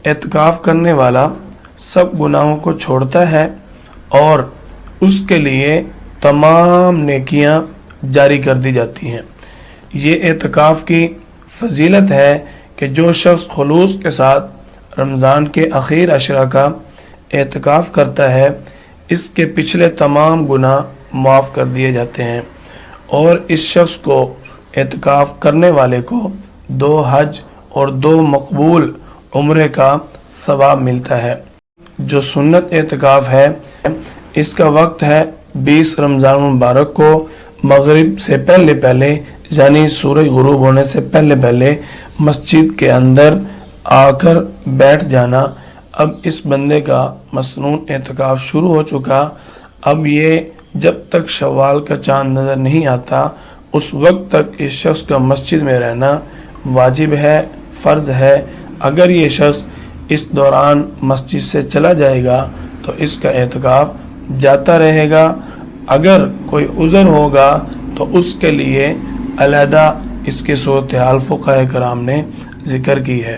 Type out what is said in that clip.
اعتکاف کرنے والا سب گناہوں کو چھوڑتا ہے اور اس کے لیے تمام نیکیاں جاری کر دی جاتی ہیں۔ یہ اعتکاف کی فضیلت ہے کہ جو شخص خلوص کے ساتھ رمضان کے اخیر عشرہ کا اعتکاف کرتا ہے اس کے پچھلے تمام گناہ معاف کر دیے جاتے ہیں، اور اس شخص کو اعتکاف کرنے والے کو 2 حج اور 2 مقبول عمرے کا ثواب ملتا ہے۔ جو سنت اعتکاف ہے اس کا وقت ہے 20 رمضان مبارک کو مغرب سے پہلے یعنی سورج غروب ہونے سے پہلے مسجد کے اندر آ کر بیٹھ جانا۔ اب اس بندے کا مسنون اعتکاف شروع ہو چکا۔ اب یہ جب تک شوال کا چاند نظر نہیں آتا اس وقت تک اس شخص کا مسجد میں رہنا واجب ہے، فرض ہے۔ اگر یہ شخص اس دوران مسجد سے چلا جائے گا تو اس کا اعتکاف جاتا رہے گا۔ اگر کوئی عذر ہوگا تو اس کے لیے علیحدہ اس کی صورتحال فقہاء کرام نے ذکر کی ہے۔